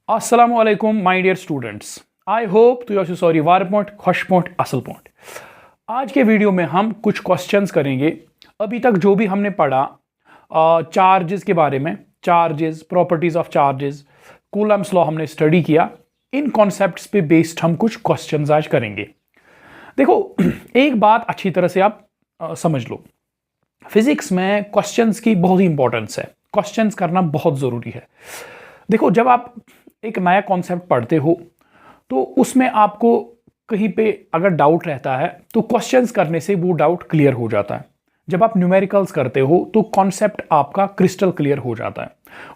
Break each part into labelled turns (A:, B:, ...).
A: अस्सलाम वालेकुम my dear students. I hope to your sorry वार पॉइंट खुश पॉइंट असल पॉइंट। आज के वीडियो में हम कुछ क्वेश्चंस करेंगे। अभी तक जो भी हमने पढ़ा चार्जेस के बारे में, charges, properties of charges, Coulomb's law हमने स्टडी किया। इन कॉन्सेप्ट्स पे बेस्ड हम कुछ क्वेश्चंस आज करेंगे। देखो, एक बात अच्छी तरह से आप समझ लो, फिजिक्स में क्वेश्चंस की बहुत ही इंपॉर्टेंस है। क्वेश्चंस करना बहुत ज़रूरी है। देखो, जब आप एक नया कॉन्सेप्ट पढ़ते हो तो उसमें आपको कहीं पे अगर डाउट रहता है तो क्वेश्चंस करने से वो डाउट क्लियर हो जाता है। जब आप न्यूमेरिकल्स करते हो तो कॉन्सेप्ट आपका क्रिस्टल क्लियर हो जाता है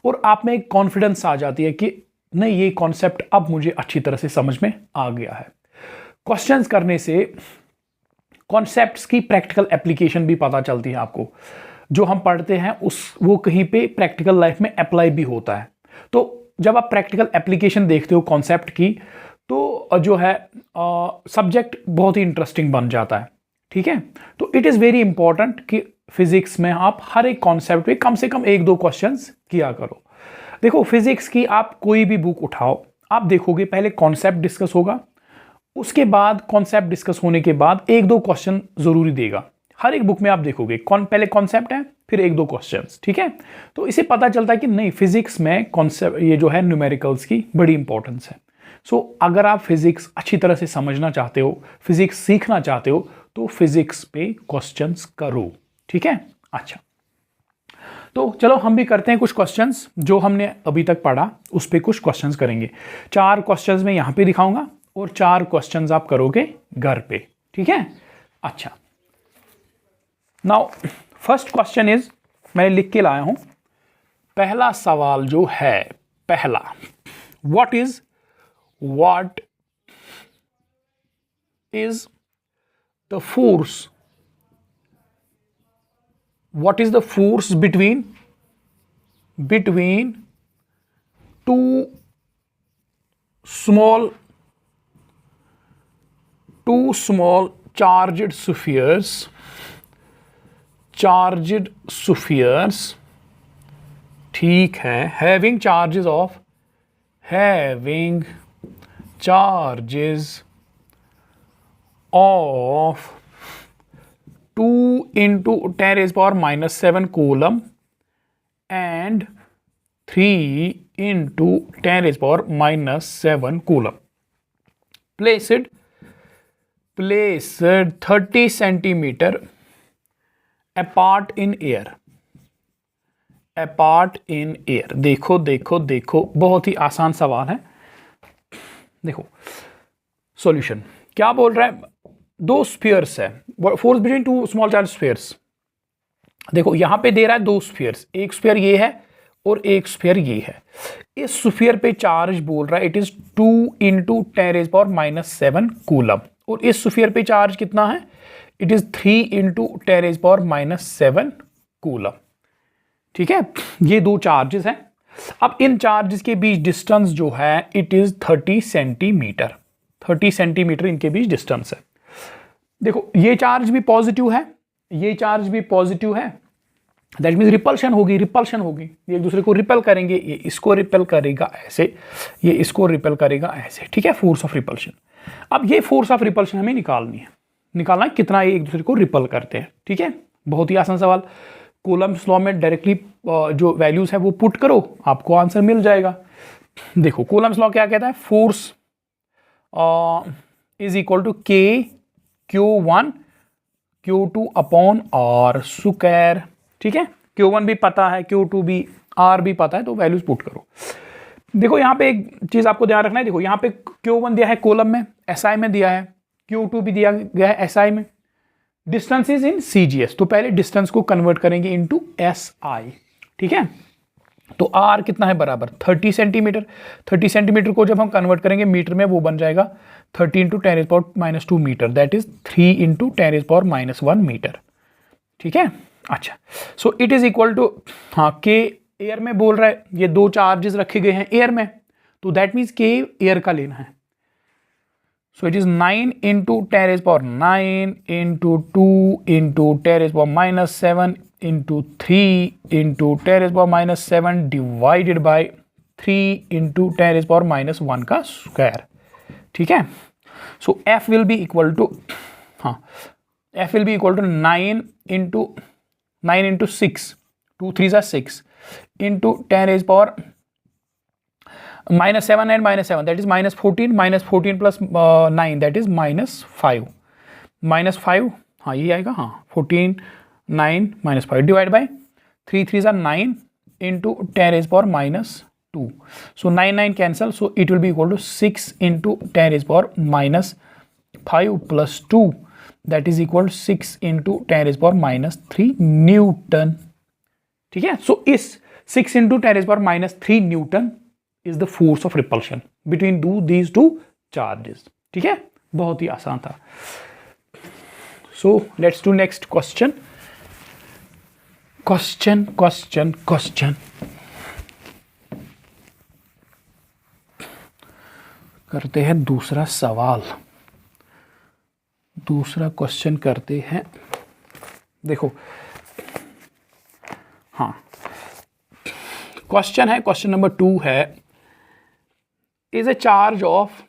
A: और आप में एक कॉन्फिडेंस आ जाती है कि नहीं, ये कॉन्सेप्ट अब मुझे अच्छी तरह से समझ में आ गया है। क्वेश्चंस करने से कॉन्सेप्ट्स की प्रैक्टिकल एप्लीकेशन भी पता चलती है आपको। जो हम पढ़ते हैं वो कहीं पे प्रैक्टिकल लाइफ में अप्लाई भी होता है। तो जब आप प्रैक्टिकल एप्लीकेशन देखते हो कॉन्सेप्ट की तो जो है सब्जेक्ट बहुत ही इंटरेस्टिंग बन जाता है। ठीक है, तो इट इज़ वेरी इंपॉर्टेंट कि फिजिक्स में आप हर एक कॉन्सेप्ट पे कम से कम एक दो क्वेश्चंस किया करो। देखो, फिजिक्स की आप कोई भी बुक उठाओ, आप देखोगे पहले कॉन्सेप्ट डिस्कस होगा, उसके बाद कॉन्सेप्ट डिस्कस होने के बाद एक दो क्वेश्चन जरूरी देगा। हर एक बुक में आप देखोगे पहले कॉन्सेप्ट है, फिर एक दो क्वेश्चंस। ठीक है, तो इसे पता चलता है कि नहीं, फिजिक्स में कॉन्सेप्ट ये जो है न्यूमेरिकल्स की बड़ी इंपॉर्टेंस है। सो अगर आप फिजिक्स अच्छी तरह से समझना चाहते हो, फिजिक्स सीखना चाहते हो, तो फिजिक्स पे क्वेश्चंस करो। ठीक है, अच्छा, तो चलो हम भी करते हैं कुछ क्वेश्चंस। जो हमने अभी तक पढ़ा उस पर कुछ क्वेश्चंस करेंगे। 4 क्वेश्चंस मैं यहाँ पे दिखाऊंगा और 4 क्वेश्चंस आप करोगे घर पे। ठीक है, अच्छा, नाउ फर्स्ट क्वेश्चन इज, मैं लिख के लाया हूं। पहला सवाल जो है, पहला, what is the force between two small charged spheres, ठीक है, having charges of 2 into 10 raised power minus 7 coulomb and 3 into 10 raised power minus 7 coulomb. Placed 30 centimeter apart in air. देखो देखो देखो, बहुत ही आसान सवाल है। देखो सॉल्यूशन क्या बोल रहा है, 2 स्फीयर्स है, force between 2 small charge spheres. देखो यहां पे दे रहा है 2 स्फीयर्स, एक स्फीयर ये है और एक स्फीयर ये है। इस स्फीयर पे चार्ज बोल रहा है it is 2 into 10 raised power minus 7 coulomb, और इस स्फीयर पे चार्ज कितना है, it is 3 into 10 raised power minus 7 coulomb. ठीक है, ये 2 चार्जेस हैं। अब इन चार्जेस के बीच डिस्टेंस जो है इट इज 30 सेंटीमीटर। 30 सेंटीमीटर इनके बीच डिस्टेंस है। देखो ये चार्ज भी पॉजिटिव है, ये चार्ज भी पॉजिटिव है, दैट मीन्स रिपल्शन होगी, ये एक दूसरे को रिपेल करेंगे। ये इसको रिपेल करेगा ऐसे, ये इसको रिपेल करेगा ऐसे। ठीक है, फोर्स ऑफ रिपल्शन। अब ये फोर्स ऑफ रिपल्शन हमें निकालना है कितना ये एक दूसरे को रिपल करते हैं। ठीक है, बहुत ही आसान सवाल। कूलम्स लॉ में डायरेक्टली जो वैल्यूज है वो पुट करो, आपको आंसर मिल जाएगा। देखो कूलम्स लॉ क्या कहता है, force is equal to K Q1 Q2 upon R square. ठीक है, Q1 भी पता है, Q2 भी, R भी पता है, तो वैल्यूज पुट करो। देखो यहाँ पे एक चीज आपको ध्यान रखना है। देखो यहाँ पे Q1 दिया है कॉलम में, SI में दिया है, Q2 भी दिया गया है SI में, डिस्टेंस इज इन CGS, तो पहले डिस्टेंस को कन्वर्ट करेंगे इनटू SI। ठीक है, तो R कितना है, बराबर 30 सेंटीमीटर। 30 सेंटीमीटर को जब हम कन्वर्ट करेंगे मीटर में, वो बन जाएगा 30 into 10 raised power minus 2 metre, that is 3 into 10 raised power minus 1 metre. ठीक है, अच्छा, so it is equal to, हाँ, K एयर में बोल रहा है, ये 2 चार्जेस रखे गए हैं एयर में, तो दैट मीन्स K एयर का लेना है। सो it is 9 into 10 raised power 9 into 2 into 10 raised power minus 7 into 3 into 10 raised power minus 7 divided by 3 × 10⁻⁻1 का स्क्वायर, ठीक है। So F will be equal to, हाँ, F will be equal to 9 × 6, 2 3 6 into 10⁻⁻7 and -7, that is -14, -14 plus 9, that is -5, -5, हाँ ये आएगा, हाँ 14 9 -5 divide by 3 3 9 into 10⁻⁻2, so 9 9 cancel, so it will be equal to 6 into 10⁻⁻5 plus 2, that is equal to 6 into 10⁻⁻3 Newton, ठीक है। सो इस 6 into 10⁻⁻3 Newton is the force of repulsion between these two charges, ठीक है। बहुत ही आसान था। So let's do next question. करते हैं दूसरा सवाल, दूसरा क्वेश्चन करते हैं। देखो, हाँ, क्वेश्चन है, क्वेश्चन नंबर 2 है, is a charge of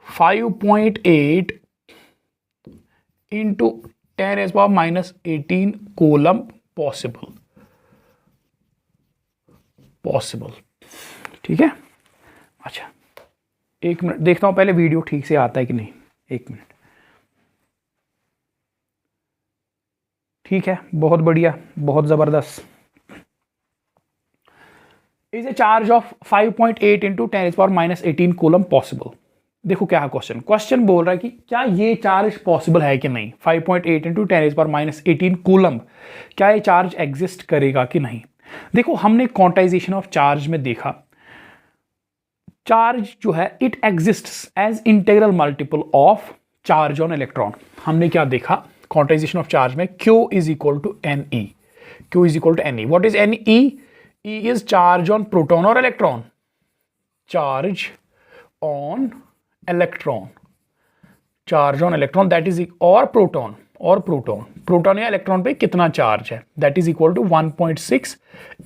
A: 5.8 into 10⁻⁻18 coulomb possible, ठीक है। अच्छा, एक मिनट देखता हूं पहले वीडियो ठीक से आता है कि नहीं, एक मिनट। ठीक है, बहुत बढ़िया, बहुत जबरदस्त। Is a charge of 5.8 into 10⁻⁻18 coulomb possible. देखो क्या है क्वेश्चन, क्वेश्चन बोल रहा है कि क्या ये चार्ज पॉसिबल है कि नहीं। 5.8 into 10⁻⁻18 कूलम, क्या ये चार्ज एग्जिस्ट करेगा कि नहीं। देखो, हमने क्वांटाइजेशन ऑफ चार्ज में देखा, चार्ज जो है it exists as integral multiple of charge on electron. हमने क्या देखा क्वांटाइजेशन ऑफ चार्ज में, Q is equal to NE, Q is equal to NE। What is NE? E is charge on proton और electron, charge on electron, charge on electron that is, और proton proton या electron पे कितना charge है, that is equal to 1.6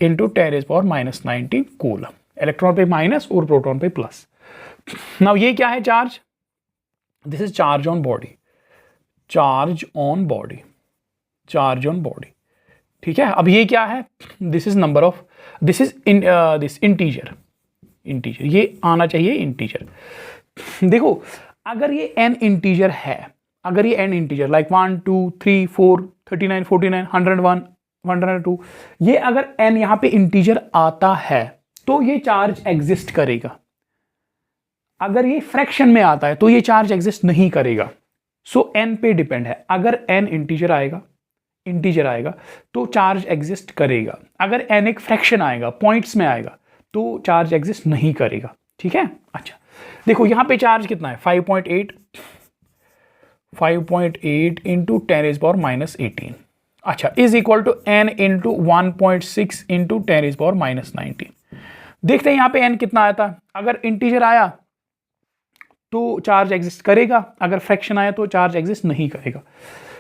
A: into 10⁻⁻19 coulomb. Electron पे minus और proton पे plus. Now ये क्या है charge, this is charge on body, charge on body, ठीक है। अब ये क्या है, this is number of, this is this integer, ये आना चाहिए इंटीजर। देखो, अगर ये n इंटीजर है, अगर ये n इंटीजर लाइक 1 2 3 4 39 49 101 102, ये अगर n यहां पे इंटीजर आता है तो ये चार्ज एग्जिस्ट करेगा। अगर ये फ्रैक्शन में आता है तो ये चार्ज एग्जिस्ट नहीं करेगा। सो n पे डिपेंड है, अगर n इंटीजर आएगा तो चार्ज एग्जिस्ट करेगा, अगर n एक फ्रैक्शन आएगा, पॉइंट्स में आएगा, तो चार्ज एग्जिस्ट नहीं करेगा, ठीक है। अच्छा, देखो यहां पे चार्ज कितना है, 5.8 into 10⁻⁻18, अच्छा, is equal to n into 1.6 into 10⁻⁻19। देखते हैं यहां पे n कितना आया था, अगर इंटीजर आया तो चार्ज एग्जिस्ट करेगा, अगर फ्रैक्शन आया तो चार्ज एग्जिस्ट नहीं करेगा।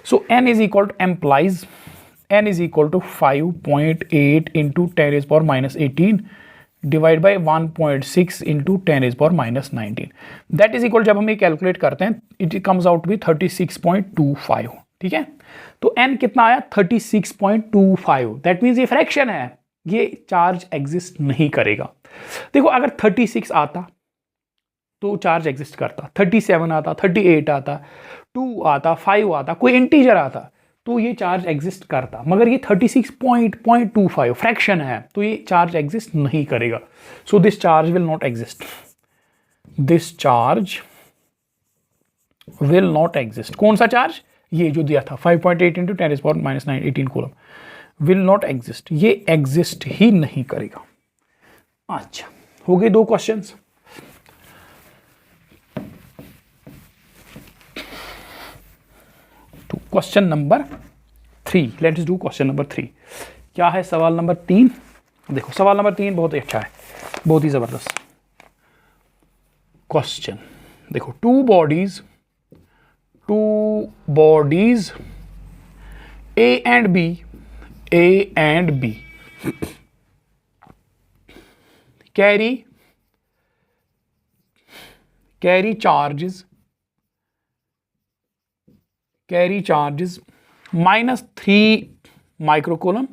A: So n is equal to, implies n is equal to 5.8 into 10⁻⁻18 divide by 1.6 into 10⁻⁻19, that is equal, जब हम ये कैलकुलेट करते हैं इट कम्स आउट विद 36.25, ठीक है। तो n कितना आया, 36.25, दैट मीन्स ये फ्रैक्शन है, ये चार्ज एग्जिस्ट नहीं करेगा। देखो, अगर 36 आता तो चार्ज एग्जिस्ट करता, 37 आता, 38 आता, 2 आता, 5 आता, कोई इंटीजर आता तो ये चार्ज एग्जिस्ट करता, मगर ये 36.25 फ्रैक्शन है तो ये चार्ज एग्जिस्ट नहीं करेगा। So this charge will not exist, this charge will not exist. कौन सा चार्ज, ये जो दिया था 5.8 into 10⁻⁻18 coulomb, will not exist, ये एग्जिस्ट ही नहीं करेगा। अच्छा, हो गए 2 questions. Question number 3, let's do question number 3। क्या है सवाल नंबर 3? देखो, सवाल नंबर 3 बहुत ही अच्छा है, बहुत ही जबरदस्त क्वेश्चन। देखो, two bodies A and B carry charges -3 microcoulomb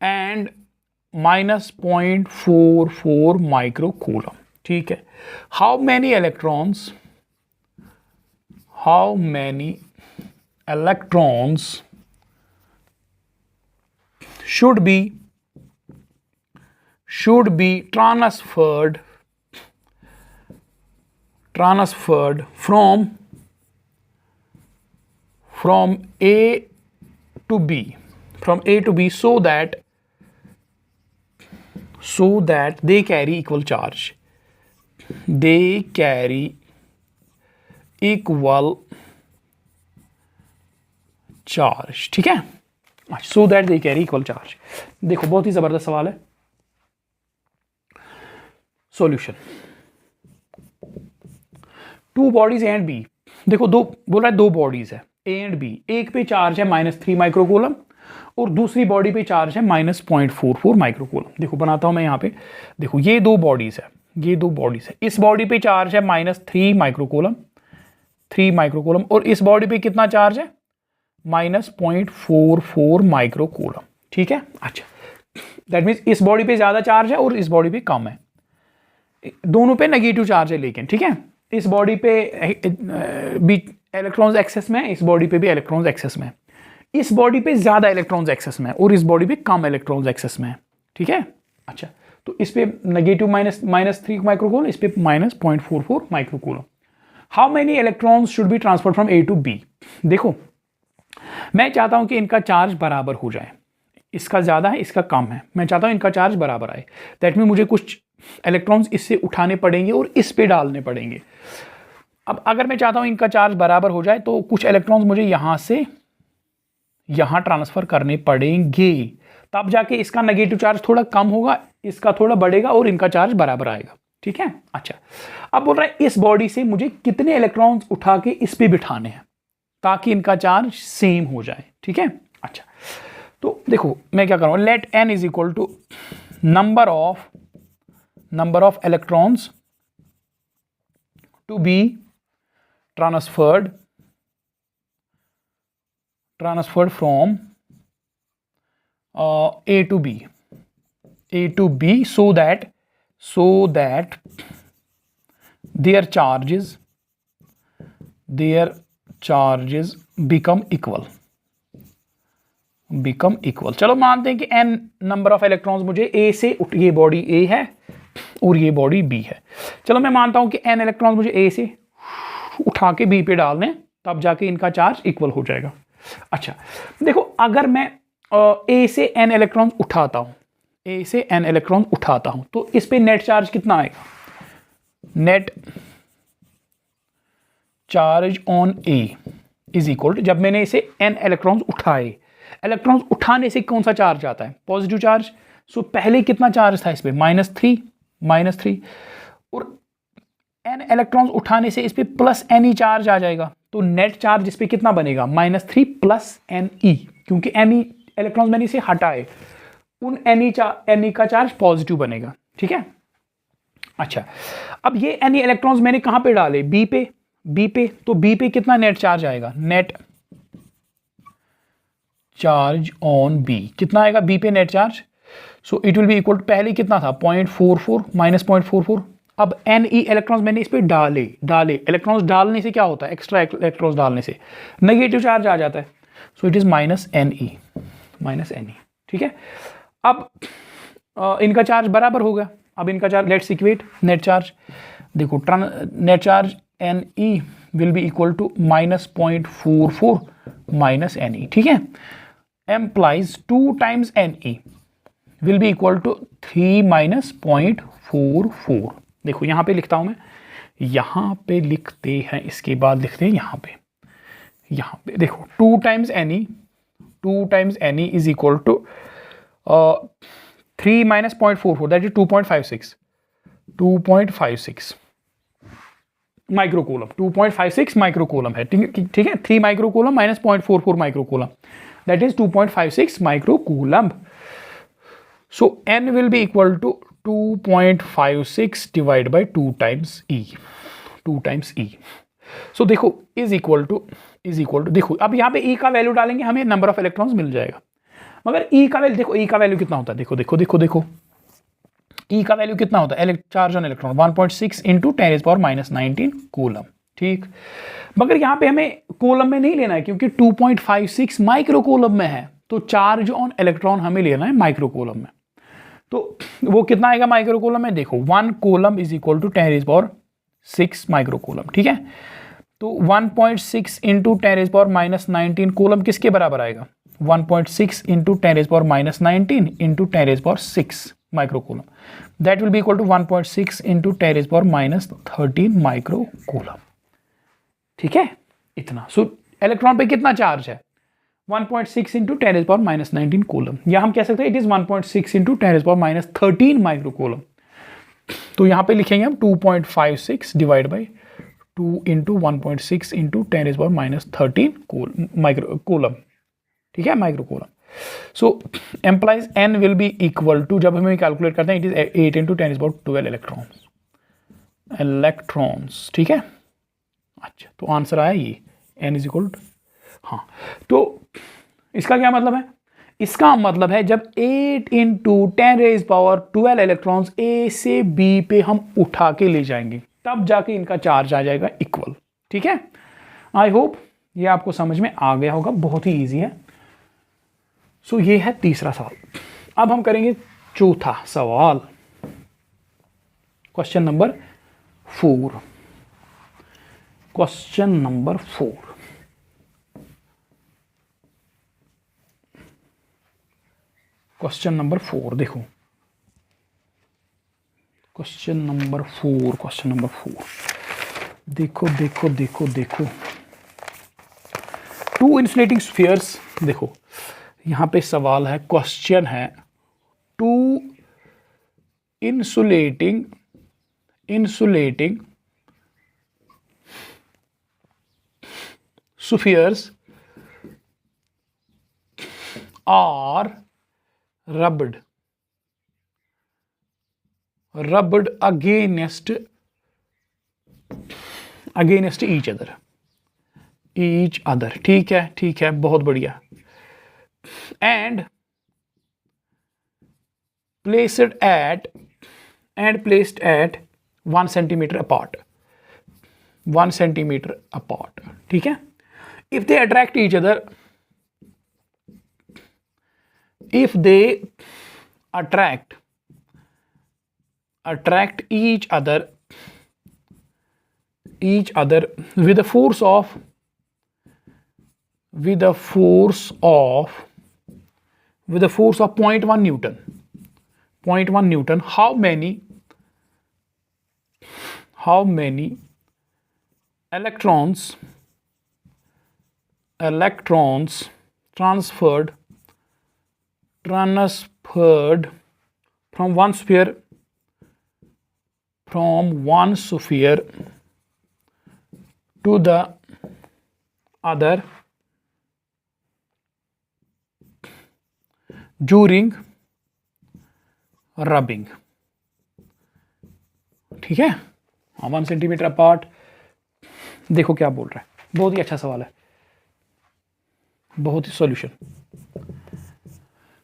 A: and -0.44 microcoulomb. ठीक है. How many electrons should be transferred from A to B so that they carry equal charge. ठीक है. so that they carry equal charge. देखो बहुत ही जबरदस्त सवाल है. Solution. Two bodies A and B. देखो दो बोल रहा है, दो बॉडीज है ए एंड बी. एक पे चार्ज है -3 माइक्रोकूलम और दूसरी बॉडी पे चार्ज है -0.44 माइक्रोकूलम. देखो बनाता हूं मैं यहाँ पे. देखो ये दो बॉडीज है, इस बॉडी पे चार्ज है -3 माइक्रोकूलम और इस बॉडी पे कितना चार्ज है -0.44 माइक्रोकूलम. ठीक है. अच्छा, दैट मीन्स इस बॉडी पे ज्यादा चार्ज है और इस बॉडी पे कम है. दोनों पे नेगेटिव चार्ज है लेकिन. ठीक है. इस बॉडी पे भी इलेक्ट्रॉन्स एक्सेस में है, इस बॉडी पे भी इलेक्ट्रॉन्स एक्सेस में है. इस बॉडी पे ज्यादा इलेक्ट्रॉन्स एक्सेस में है और इस बॉडी पे कम इलेक्ट्रॉन्स एक्सेस में है. ठीक है. अच्छा, तो इस पे नेगेटिव -3 माइक्रोकूलम, इस पे -0.44 microcoulomb. How many electrons should be transferred from A to B. देखो मैं चाहता हूं कि इनका चार्ज बराबर हो जाए. इसका ज्यादा है, इसका कम है. मैं चाहता हूं इनका चार्ज बराबर आए. दैट मीन मुझे कुछ इलेक्ट्रॉन्स इससे उठाने पड़ेंगे और इस पे डालने पड़ेंगे. अब अगर मैं चाहता हूं इनका चार्ज बराबर हो जाए तो कुछ इलेक्ट्रॉन्स मुझे यहां से यहां ट्रांसफर करने पड़ेंगे. तब जाके इसका नेगेटिव चार्ज थोड़ा कम होगा, इसका थोड़ा बढ़ेगा और इनका चार्ज बराबर आएगा. ठीक है. अच्छा, अब बोल रहा है इस बॉडी से मुझे कितने इलेक्ट्रॉन्स उठा के इस पे बिठाने हैं ताकि इनका चार्ज सेम हो जाए. ठीक है. अच्छा, तो देखो मैं क्या करूंगा. Let n is equal to number of electrons to be transferred from A to B so that their charges become equal. चलो मानते हैं कि n नंबर ऑफ इलेक्ट्रॉन्स मुझे A से, ये बॉडी A है और ये बॉडी B है. चलो मैं मानता हूं कि n इलेक्ट्रॉन्स मुझे A से उठा के B पे डालने, तब जाके इनका चार्ज इक्वल हो जाएगा. अच्छा, देखो अगर मैं A से n इलेक्ट्रॉन्स उठाता हूं तो इस पे नेट चार्ज कितना आएगा. Net charge on A is equal to, जब मैंने इसे n इलेक्ट्रॉन्स उठाए, इलेक्ट्रॉन्स उठाने से कौन सा चार्ज आता है, पॉजिटिव चार्ज. सो पहले कितना चार्ज था इस पे -3 और n इलेक्ट्रॉन्स उठाने से इस पे +ne चार्ज आ जाएगा. तो नेट चार्ज इस पे कितना बनेगा -3 + ne, क्योंकि ne इलेक्ट्रॉन्स मैंने इसे हटाए, उन ne का चार्ज पॉजिटिव बनेगा. ठीक है. अच्छा, अब ये ne इलेक्ट्रॉन्स मैंने कहां पे डाले, B पे. तो B पे कितना नेट चार्ज आएगा, नेट चार्ज ऑन B कितना आएगा B पे net charge. So it will be equal to, पहले कितना था 0.44 -0.44. अब Ne इलेक्ट्रॉन्स मैंने इस पे डाले. इलेक्ट्रॉन्स डालने से क्या होता है, एक्स्ट्रा इलेक्ट्रॉन्स डालने से नेगेटिव चार्ज आ जाता है. सो इट इज -Ne. ठीक है. अब इनका चार्ज बराबर हो गया. अब इनका charge, let's equate net charge. देखो net charge Ne will be equal to -0.44 -Ne. ठीक है. Implies 2 times Ne will be equal to 3 -0.44. देखो यहां पे लिखता हूं मैं, यहां पे लिखते हैं, इसके बाद लिखते हैं यहां पे देखो 2 times Ne is equal to 3 -0.44, that is 2.56 microcoulomb. 2.56 microcoulomb है. ठीक है. 3 microcoulomb -0.44 microcoulomb. that is 2.56 microcoulomb. So n will be equal to 2.56 divided by 2 times e. So देखो इज इक्वल टू देखो अब यहाँ पे e का वैल्यू डालेंगे हमें नंबर ऑफ इलेक्ट्रॉन्स मिल जाएगा, मगर e का वैल्यू देखो, e का वैल्यू कितना होता है, देखो e का वैल्यू कितना होता है, charge on electron 1.6 into 10⁻19 coulomb, ठीक। मगर यहाँ पे हमें कूलम में नहीं लेना है क्योंकि 2.56 माइक्रोकूलम में है, तो चार्ज ऑन इलेक्ट्रॉन हमें लेना है माइक्रोकूलम में। तो वो कितना आएगा माइक्रोकूलम में, देखो 1 coulomb is equal to 10⁻6 microcoulomb, ठीक है। तो 1.6 इंटू 10⁻19 कूलम किसके बराबर आएगा, 1.6 into 10⁻19 into 10⁻6 microcoulomb, that will be equal to 1.6 into 10⁻13 microcoulomb, ठीक है, इतना। सो इलेक्ट्रॉन पे कितना चार्ज है, 1.6 इंटू 10⁻19 कूलम, या हम कह सकते हैं इट इज 1.6 इंटू 10⁻13 माइक्रोकूलम। तो यहाँ पे लिखेंगे हम 2.56 divide by 2 into 1.6 into 10⁻13 microcoulomb, ठीक है, microcoulomb. So implies n will be equal to, जब हमें कैलकुलेट करते हैं, इट इज 8 इंटू 10⁻12 इलेक्ट्रॉन्स, ठीक है। अच्छा, तो आंसर आया ये n इज इक्वल टू, हाँ। तो इसका क्या मतलब है, इसका मतलब है जब 8 इंटू 10⁻12 इलेक्ट्रॉन्स ए से बी पे हम उठा के ले जाएंगे, तब जाके इनका चार्ज आ जाएगा इक्वल, ठीक है। आई होप ये आपको समझ में आ गया होगा, बहुत ही ईजी है। सो ये है तीसरा सवाल। अब हम करेंगे चौथा सवाल, question number 4। Question number 4, question number 4 देखो, क्वेश्चन नंबर 4 देखो 2 इंसुलेटिंग स्फीयर्स, देखो यहां पे सवाल है, क्वेश्चन है 2 insulating spheres are rubbed against each other, ठीक है, बहुत बढ़िया, and placed at 1 centimeter apart, ठीक है। if they attract each other each other with a force of 0.1 Newton, how many electrons transferred from one sphere to the other during rubbing, ठीक है, 1 centimetre apart. देखो क्या बोल रहा है, बहुत ही अच्छा सवाल है, बहुत ही सॉल्यूशन।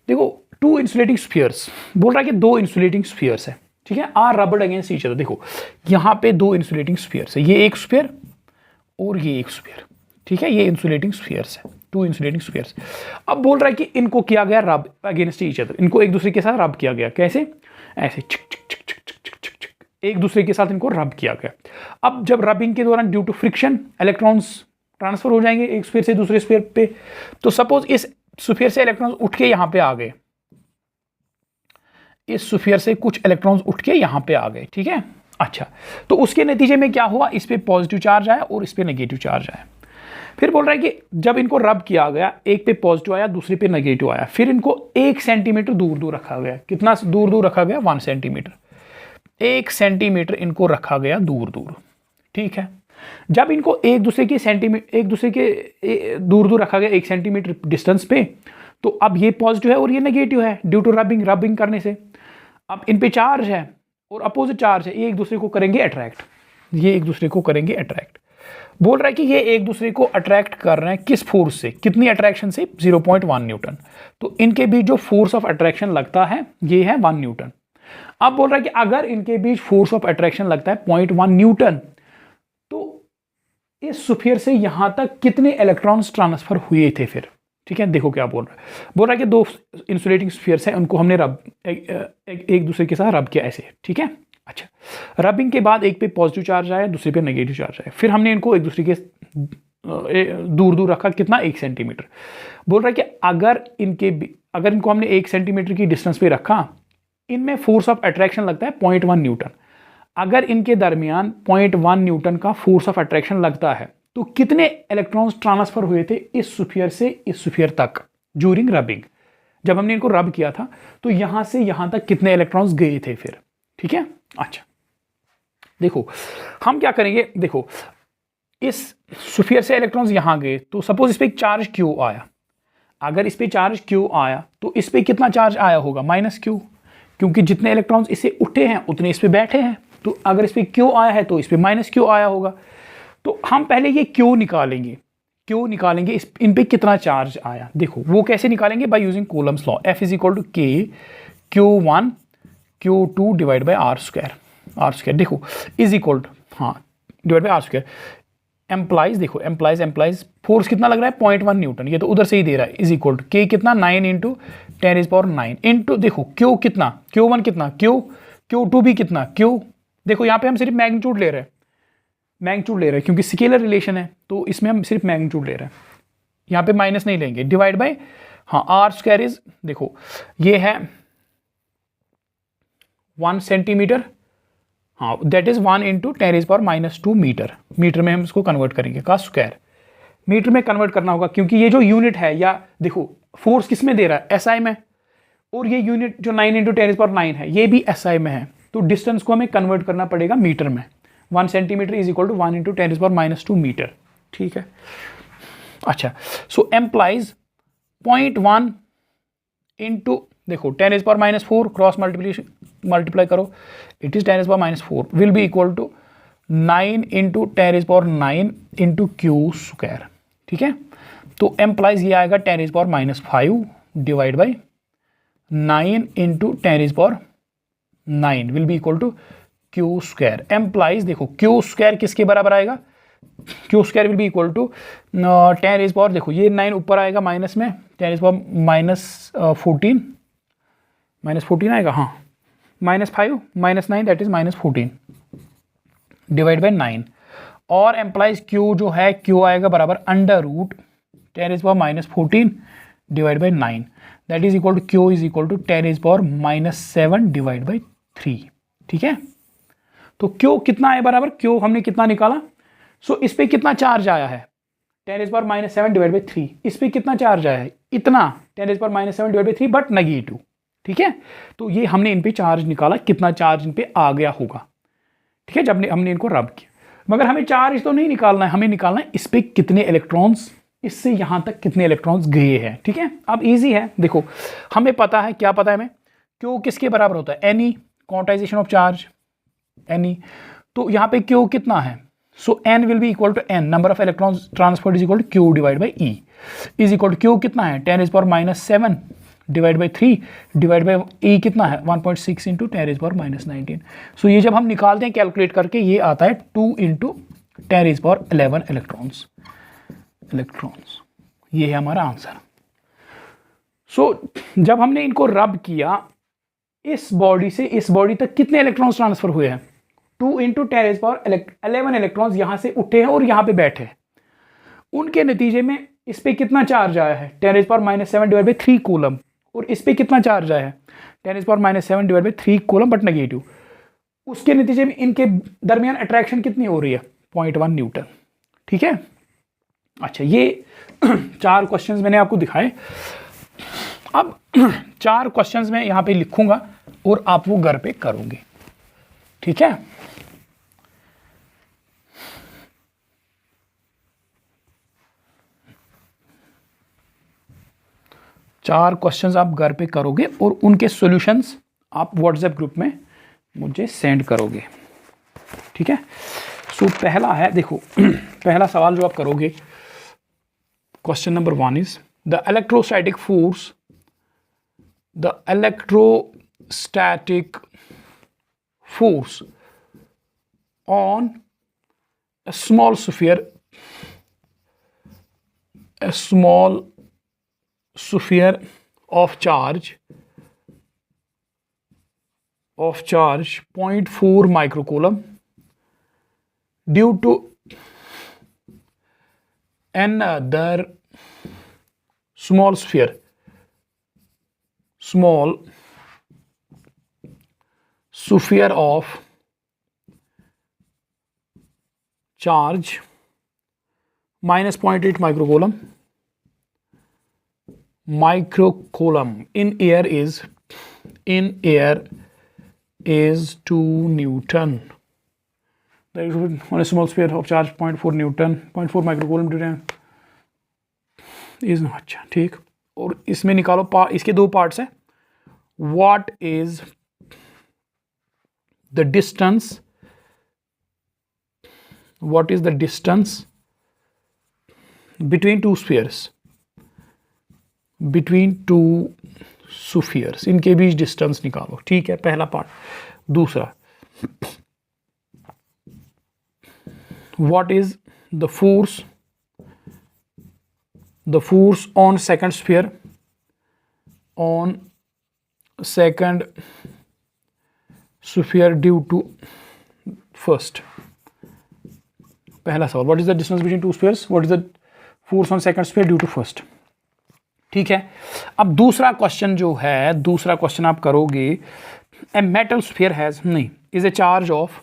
A: देखो 2 इंसुलेटिंग स्फीयर्स बोल रहा है कि 2 इंसुलेटिंग स्फीयर्स है, ठीक है, आर रबड अगेंस्ट ईच अदर। देखो यहाँ पे 2 इंसुलेटिंग स्फीयर्स है, ये एक स्फीयर और ये एक स्फीयर, ठीक है, ये इंसुलेटिंग स्फीयर्स है, 2 इंसुलेटिंग स्फीयर्स। अब बोल रहा है कि इनको किया गया रब अगेंस्ट ईच अदर, इनको एक दूसरे के साथ रब किया गया, कैसे, ऐसे चिक चिक चिक चिक चिक चिक चिक चिक, एक दूसरे के साथ इनको रब किया गया। अब जब रबिंग के दौरान due to friction electrons transfer हो जाएंगे एक स्फीयर से दूसरे स्फीयर पे। तो सपोज इस स्फीयर से इलेक्ट्रॉन्स उठ के यहां पे आ गए, इस स्फीयर से कुछ इलेक्ट्रॉन्स उठ के यहां पे आ गए, ठीक है। अच्छा, तो उसके नतीजे में क्या हुआ, इस पे पॉजिटिव चार्ज आया और इस पे नेगेटिव चार्ज आया। फिर बोल रहा है कि जब इनको रब किया गया, एक पे पॉजिटिव आया दूसरे पे नेगेटिव आया, फिर इनको 1 सेंटीमीटर दूर रखा गया। कितना दूर रखा गया, 1 सेंटीमीटर, 1 सेंटीमीटर इनको रखा गया दूर, ठीक है। जब इनको एक दूसरे के दूर दूर रखा गया 1 सेंटीमीटर डिस्टेंस पे, तो अब ये पॉजिटिव है और ये नेगेटिव है ड्यू टू रबिंग करने से। अब इन पे चार्ज है और अपोजिट चार्ज है, ये एक दूसरे को करेंगे अट्रैक्ट। बोल रहा है कि ये एक दूसरे को अट्रैक्ट कर रहे हैं किस फोर्स से, कितनी अट्रैक्शन से, 0.1 न्यूटन। तो इनके बीच जो फोर्स ऑफ अट्रैक्शन लगता है ये है 1 न्यूटन। अब बोल रहा है कि अगर इनके बीच फोर्स ऑफ अट्रैक्शन लगता है 0.1 न्यूटन, तो इस स्फीयर से यहां तक कितने इलेक्ट्रॉन्स ट्रांसफर हुए थे फिर। ठीक है, देखो क्या बोल रहा है कि 2 इंसुलेटिंग स्फीयर्स हैं, उनको हमने एक दूसरे के साथ रब किया ऐसे। ठीक है, अच्छा, रबिंग के बाद एक पे पॉजिटिव चार्ज आया, दूसरे पे नेगेटिव चार्ज आया, फिर हमने इनको एक दूसरे के दूर दूर रखा, कितना, 1 सेंटीमीटर। बोल रहा है कि अगर इनको हमने 1 सेंटीमीटर की डिस्टेंस पे रखा, इनमें फोर्स ऑफ अट्रैक्शन लगता है 0.1 न्यूटन। अगर इनके दरमियान 0.1 न्यूटन का फोर्स ऑफ अट्रैक्शन लगता है, तो कितने इलेक्ट्रॉन्स ट्रांसफर हुए थे इस स्फीयर से इस स्फीयर तक ड्यूरिंग रबिंग। जब हमने इनको रब किया था तो यहां से यहां तक कितने इलेक्ट्रॉन्स गए थे फिर। ठीक है, अच्छा, देखो हम क्या करेंगे, देखो इस स्फीयर से इलेक्ट्रॉन्स यहां गए, तो सपोज इस पे एक चार्ज क्यू आया। अगर इस पे चार्ज क्यू आया तो इस पे कितना चार्ज आया होगा, -q, क्योंकि जितने इलेक्ट्रॉन्स इससे उठे हैं उतने इस पे बैठे हैं। तो अगर इस पे क्यू आया है तो इस पे -q आया होगा। तो हम पहले ये क्यू निकालेंगे, इन पे कितना चार्ज आया। देखो वो कैसे निकालेंगे, by using Coulomb's law, F = K Q1 Q2 divide by R square. देखो इज इक्वल टू, हाँ, divide by R square. Implies force कितना लग रहा है, 0.1 न्यूटन, ये तो उधर से ही दे रहा है, इज इक्वल टू K कितना, 9 × 10⁻9 इंटू, देखो Q कितना, Q1 कितना, Q2 भी कितना, Q। देखो यहाँ पे हम सिर्फ मैग्नीट्यूड ले रहे हैं, क्योंकि स्केलर रिलेशन है, तो इसमें हम सिर्फ मैग्नीट्यूड ले रहे हैं, यहाँ पे माइनस नहीं लेंगे, डिवाइड बाय, हाँ, R स्क्वायर इज, देखो ये है 1 सेंटीमीटर, हाँ, दैट इज 1 × 10⁻2 मीटर में हम इसको कन्वर्ट करेंगे का स्क्वायर। मीटर में कन्वर्ट करना होगा, क्योंकि ये जो यूनिट है, या देखो फोर्स किस में दे रहा है, SI में, और ये यूनिट जो 9 × 10⁻9 है ये भी SI में है, तो डिस्टेंस को हमें कन्वर्ट करना पड़ेगा मीटर में। 1 centimetre is equal to 1 × 10⁻2 metre. ठीक है, अच्छा, सो एम्प्लाइज 0.1 इंटू, देखो 10⁻4 क्रॉस मल्टीप्लाई करो, it is 10⁻4 will be equal to 9 × 10⁻9 into Q square. ठीक है, तो एम्प्लाइज ये आएगा 10⁻5 divide by 9 × 10⁻9 will be equal to Q square. Implies, देखो क्यू स्क्वायर किसके बराबर आएगा, Q square will be equal to 10⁻, देखो ये 9 ऊपर आएगा माइनस में, 10⁻14 आएगा, हाँ, -5 -9 दैट इज -14 डिवाइड बाई 9। और एम्प्लाइज क्यू जो है, क्यू आएगा बराबर √10⁻14 divide by 9 that is equal to Q is equal to 10⁻7 divide by 3। ठीक है, तो क्यू कितना है बराबर, क्यू हमने कितना निकाला, सो इस पे कितना चार्ज आया है, 10⁻7 डिवाइड बाई 3, इस पे कितना चार्ज आया है, इतना 10⁻7 डिवाइड बाई 3 बट नेगेटिव। ठीक है, तो ये हमने इन पे चार्ज निकाला, कितना चार्ज इन पे आ गया होगा। ठीक है, जब हमने इनको रब किया, मगर हमें चार्ज तो नहीं निकालना है, हमें निकालना है इस पे कितने इलेक्ट्रॉन्स, इससे यहां तक कितने इलेक्ट्रॉन्स गए हैं। ठीक है, अब इजी है, देखो हमें पता है, क्या पता है हमें, क्यू किसके बराबर होता है, N E, quantization of charge N E, तो यहाँ पे क्यू कितना है, so N will be equal to N, number of electrons transferred is equal to Q divide by E, is equal to Q कितना है 10⁻7 divide by 3 divide by E कितना है 1.6 × 10⁻19। सो ये जब हम निकालते हैं कैलकुलेट करके, ये आता है 2 × 10⁻11 इलेक्ट्रॉन्स। ये है हमारा आंसर। सो जब हमने इनको रब किया, इस बॉडी से इस बॉडी तक कितने इलेक्ट्रॉन्स ट्रांसफर हुए हैं, 2 × 10⁻11 इलेक्ट्रॉन्स यहां से उठे हैं और यहां पे बैठे हैं। उनके नतीजे में इस पे कितना चार्ज आया है, 10⁻7 डिवाइड बाई 3 कूलम, और इस पे कितना चार्ज आया है, 10⁻7 divide by 3 coulomb but negative. उसके नतीजे में इनके दरमियान अट्रैक्शन कितनी हो रही है, 0.1 न्यूटन। ठीक है, अच्छा, ये 4 क्वेश्चंस मैंने आपको दिखाए। अब 4 क्वेश्चंस मैं यहाँ पे लिखूंगा और आप वो घर पे करोगे। ठीक है, 4 क्वेश्चंस आप घर पे करोगे और उनके सॉल्यूशंस आप व्हाट्सएप ग्रुप में मुझे सेंड करोगे, ठीक है। सो पहला है, देखो पहला सवाल जो आप करोगे, question number 1 is the electrostatic force on a small sphere of charge 0.4 microcoulomb due to another small sphere of charge minus 0.8 microcoulomb in air is 2 Newton. That is on a small sphere of charge 0.4 Newton, 0.4 microcoulomb is अच्छा, ठीक। और इसमें निकालो इसके 2 parts हैं। What is the distance between two spheres? इनके बीच distance निकालो, ठीक है, पहला पार्ट। दूसरा, what is the force on second sphere due to first? पहला सवाल, what is the distance between two spheres, what is the force on second sphere due to first, ठीक है। अब दूसरा क्वेश्चन जो है, दूसरा क्वेश्चन आप करोगे, ए मेटल स्फीयर हैज नहीं is a charge of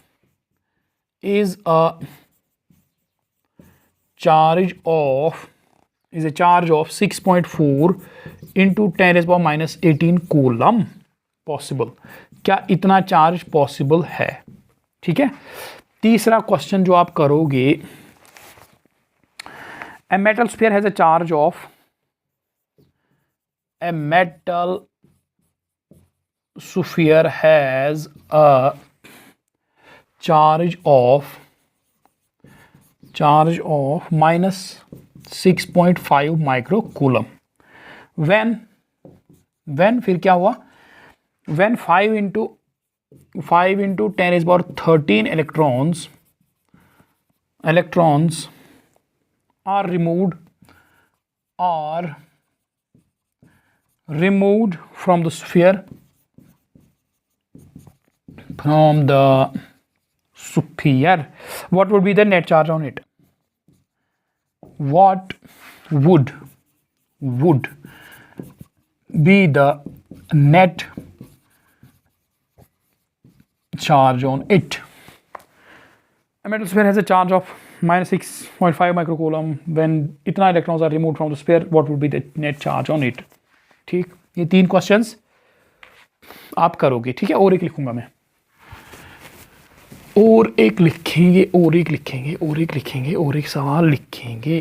A: 6.4 into 10⁻⁻18 coulomb possible. क्या इतना चार्ज पॉसिबल है, ठीक है। तीसरा क्वेश्चन जो आप करोगे, a metal sphere has a charge of a metal sphere has a charge of minus 6.5 microcoulomb when फिर क्या हुआ, when 5 into 10⁻13 electrons are removed from the sphere, what would be the net charge on it? What would be the net charge on it? A metal sphere has a charge of minus 6.5 microcoulomb. When इतना electrons are removed from the sphere, what would be the net charge on it? ठीक, ये 3 questions आप करोगे, ठीक है। और एक लिखूंगा मैं, और एक लिखेंगे, और एक सवाल लिखेंगे।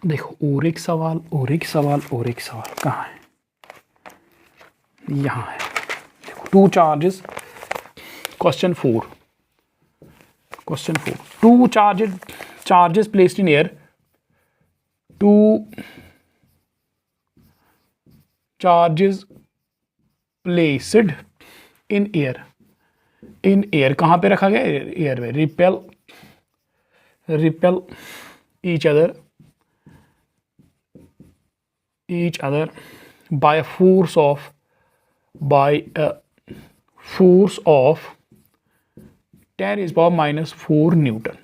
A: देखो, और एक सवाल कहाँ है, यहाँ है। देखो, 2 charges, Question 4. 2 charges placed in air. 2 charges placed in air. कहाँ पे रखा गया? एयर में। repel each other by a force of 10⁻⁻4 Newton,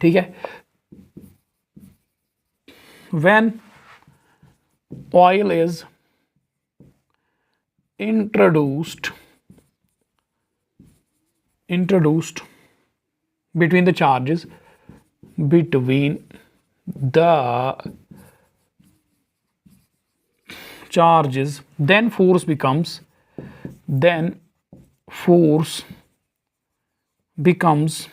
A: ठीक है। When oil is introduced between the charges, then force becomes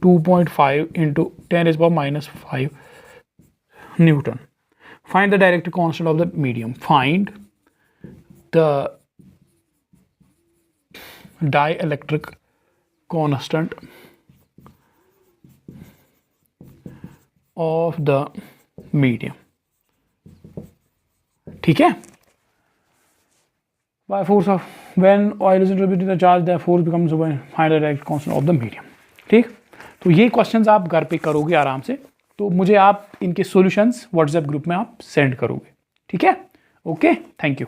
A: 2.5 into 10 is power minus 5 Newton. Find the direct constant of the medium. Find the dielectric constant of the medium. ठीक है. By force of when oil is introduced in the charge, the force becomes find the direct constant of the medium. ठीक. तो ये questions आप घर पे करोगे आराम से. तो मुझे आप इनके सॉल्यूशंस व्हाट्सएप ग्रुप में आप सेंड करोगे. ठीक है. Okay, thank you.